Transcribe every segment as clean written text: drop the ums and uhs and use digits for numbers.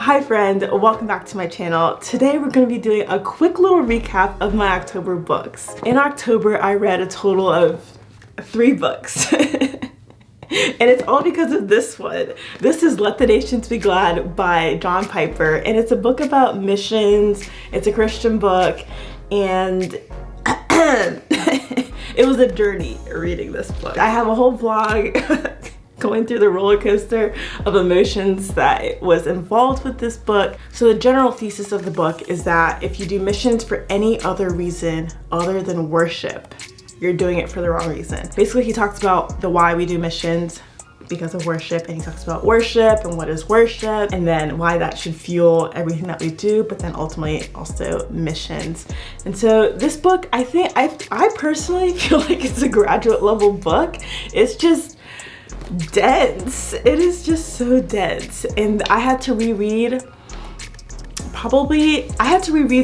Hi friend, welcome back to my channel. Today we're going to be doing a quick little recap of my October books. In October I read a total of 3 books. And it's all because of this one. This is Let the Nations Be Glad by John Piper, and it's a book about missions. It's a Christian book, and it was a journey reading this book. I have a whole vlog going through the roller coaster of emotions that was involved with this book. So the general thesis of the book is that if you do missions for any other reason other than worship, you're doing it for the wrong reason. Basically, he talks about the why we do missions because of worship, and he talks about worship and what is worship, and then why that should fuel everything that we do, but then ultimately also missions. And so this book, I personally feel like it's a graduate level book. It's just dense. It is just so dense, and I had to reread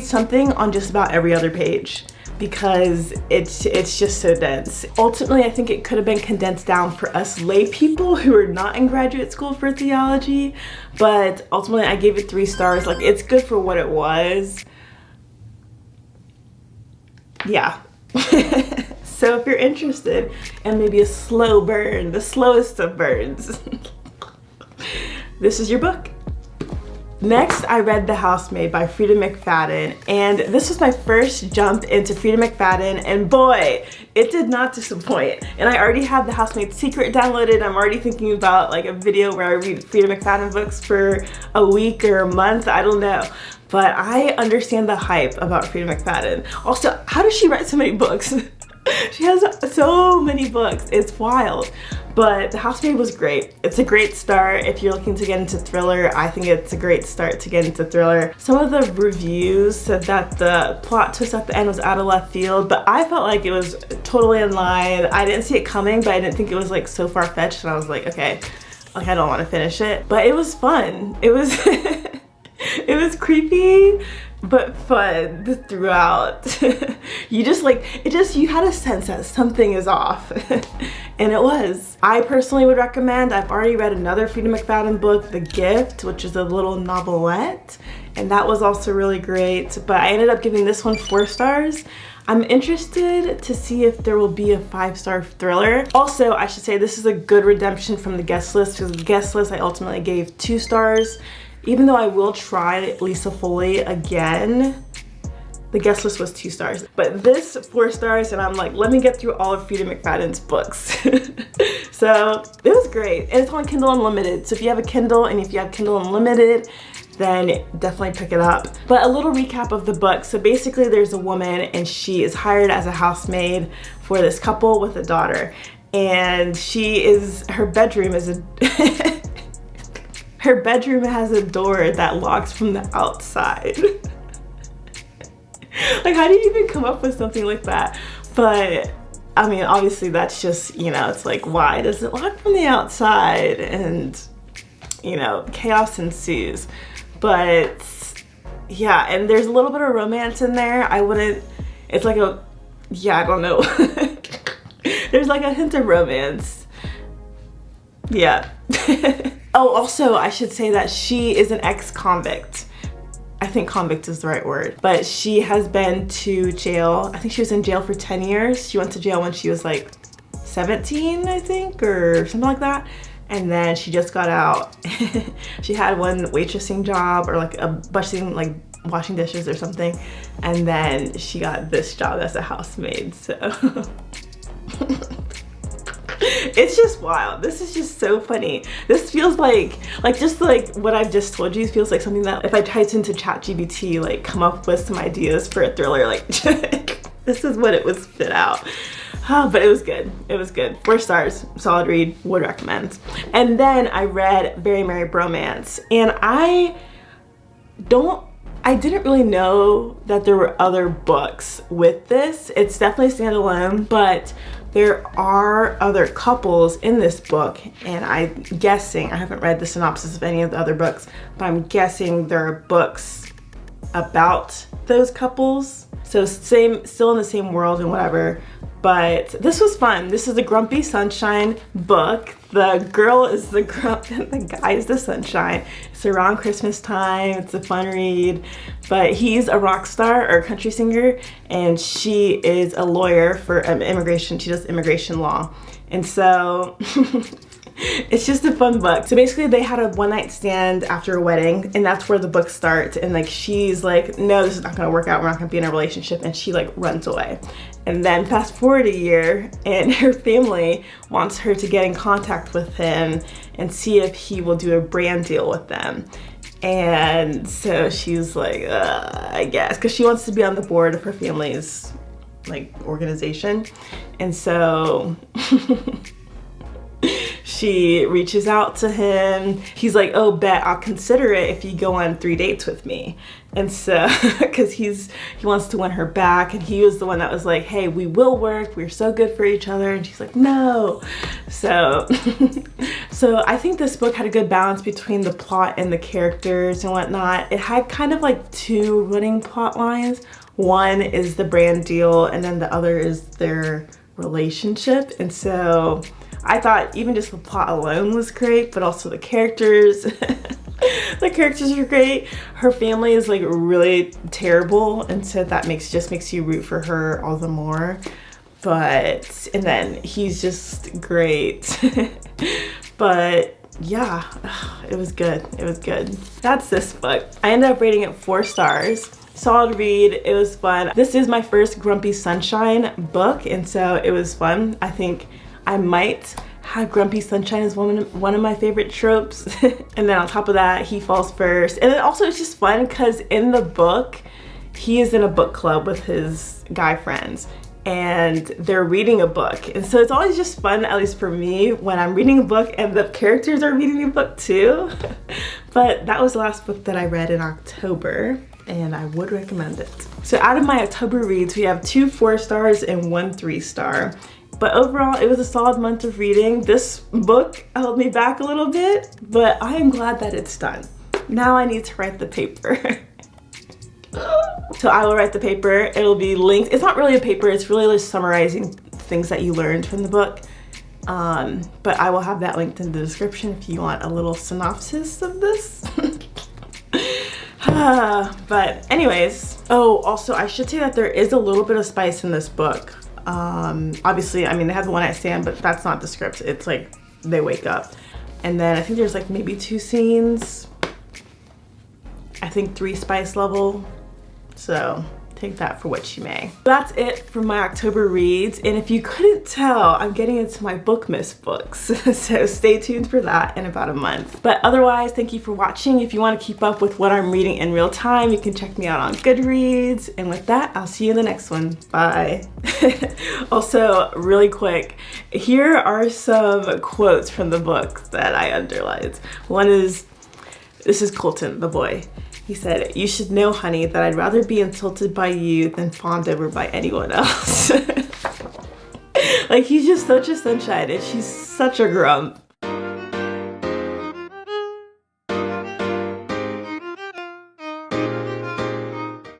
something on just about every other page because it's just so dense. Ultimately, I think it could have been condensed down for us lay people who are not in graduate school for theology, but ultimately I gave it 3 stars. Like, it's good for what it was. Yeah. So if you're interested in maybe a slow burn, the slowest of burns, this is your book. Next, I read The Housemaid by Freida McFadden, and this was my first jump into Freida McFadden, and boy, it did not disappoint. And I already have The Housemaid's Secret downloaded. I'm already thinking about like a video where I read Freida McFadden books for a week or a month, I don't know. But I understand the hype about Freida McFadden. Also, how does she write so many books? She has so many books, it's wild. But The Housemaid was great. It's a great start if you're looking to get into thriller. I think it's a great start to get into thriller. Some of the reviews said that the plot twist at the end was out of left field, but I felt like it was totally in line. I didn't see it coming, but I didn't think it was like so far-fetched, and I was like, okay, like I don't want to finish it. But it was fun. It was it was creepy, but fun throughout. You had a sense that something is off. And it was. I personally would recommend, I've already read another Freida McFadden book, The Gift, which is a little novelette, and that was also really great, but I ended up giving this one 4 stars. I'm interested to see if there will be a 5-star thriller. Also, I should say this is a good redemption from the guest list, because the guest list I ultimately gave 2 stars. Even though I will try Lisa Foley again, the guest list was 2 stars. But this 4 stars, and I'm like, let me get through all of Freida McFadden's books. So it was great. And it's on Kindle Unlimited. So if you have a Kindle, and if you have Kindle Unlimited, then definitely pick it up. But a little recap of the book. So basically there's a woman, and she is hired as a housemaid for this couple with a daughter. And her bedroom is her bedroom has a door that locks from the outside. Like, how do you even come up with something like that? But I mean, obviously that's just, it's like, why does it lock from the outside? And, chaos ensues. But yeah, and there's a little bit of romance in there. I don't know. There's like a hint of romance. Yeah. Oh, also, I should say that she is an ex-convict. I think convict is the right word. But she has been to jail. I think she was in jail for 10 years. She went to jail when she was like 17, I think, or something like that. And then she just got out. She had one waitressing job, or like washing dishes or something. And then she got this job as a housemaid, so. It's just wild. This is just so funny. This feels like just like what I've just told you feels like something that if I typed into ChatGPT, like come up with some ideas for a thriller, like this is what it would spit out. Oh, but it was good. It was good. 4 stars, solid read, would recommend. And then I read Very Merry Bromance, and I didn't really know that there were other books with this. It's definitely standalone, but there are other couples in this book, and I'm guessing, I haven't read the synopsis of any of the other books, but I'm guessing there are books about those couples. So still in the same world and whatever, But this was fun. This is a Grumpy Sunshine book. The girl is the grump and the guy is the sunshine. It's around Christmas time. It's a fun read. But he's a rock star or a country singer, and she is a lawyer for immigration. She does immigration law. And so it's just a fun book. So basically they had a one-night stand after a wedding, and that's where the book starts. And like she's like, no, this is not gonna work out. We're not gonna be in a relationship. And she like runs away. And then fast forward a year, and her family wants her to get in contact with him and see if he will do a brand deal with them. And so she's like, I guess, because she wants to be on the board of her family's like organization. And so she reaches out to him. He's like, oh, bet I'll consider it if you go on 3 dates with me. And so, because he wants to win her back, and he was the one that was like, hey, we will work. We're so good for each other. And she's like, no. So, so I think this book had a good balance between the plot and the characters and whatnot. It had kind of like 2 running plot lines. One is the brand deal, and then the other is their relationship. And so I thought even just the plot alone was great, but also the characters. The characters are great. Her family is like really terrible, and so that just makes you root for her all the more. But, and then he's just great. But yeah, it was good. It was good. That's this book. I ended up rating it 4 stars. Solid read. It was fun. This is my first Grumpy Sunshine book, and so it was fun. I think I might have Grumpy Sunshine as one of my favorite tropes. And then on top of that, he falls first. And then also it's just fun because in the book, he is in a book club with his guy friends, and they're reading a book. And so it's always just fun, at least for me, when I'm reading a book and the characters are reading a book too. But that was the last book that I read in October, and I would recommend it. So out of my October reads, we have 2 4 stars and 1 3 star. But overall, it was a solid month of reading. This book held me back a little bit, but I am glad that it's done. Now I need to write the paper. So I will write the paper. It'll be linked. It's not really a paper. It's really just summarizing things that you learned from the book. But I will have that linked in the description if you want a little synopsis of this. But anyways, oh, also I should say that there is a little bit of spice in this book. Obviously, I mean, they have the one-night stand, but that's not the script. It's like they wake up, and then I think there's like maybe 2 scenes. I think 3 spice level. So take that for what you may. That's it for my October reads, and if you couldn't tell, I'm getting into my Bookmas books. So stay tuned for that in about a month. But otherwise, thank you for watching. If you want to keep up with what I'm reading in real time, you can check me out on Goodreads. And with that, I'll see you in the next one. Bye. Also, really quick, here are some quotes from the book that I underlined. One is, this is Colton, the boy. He said, "You should know, honey, that I'd rather be insulted by you than fawned over by anyone else." Like, he's just such a sunshine, and she's such a grump.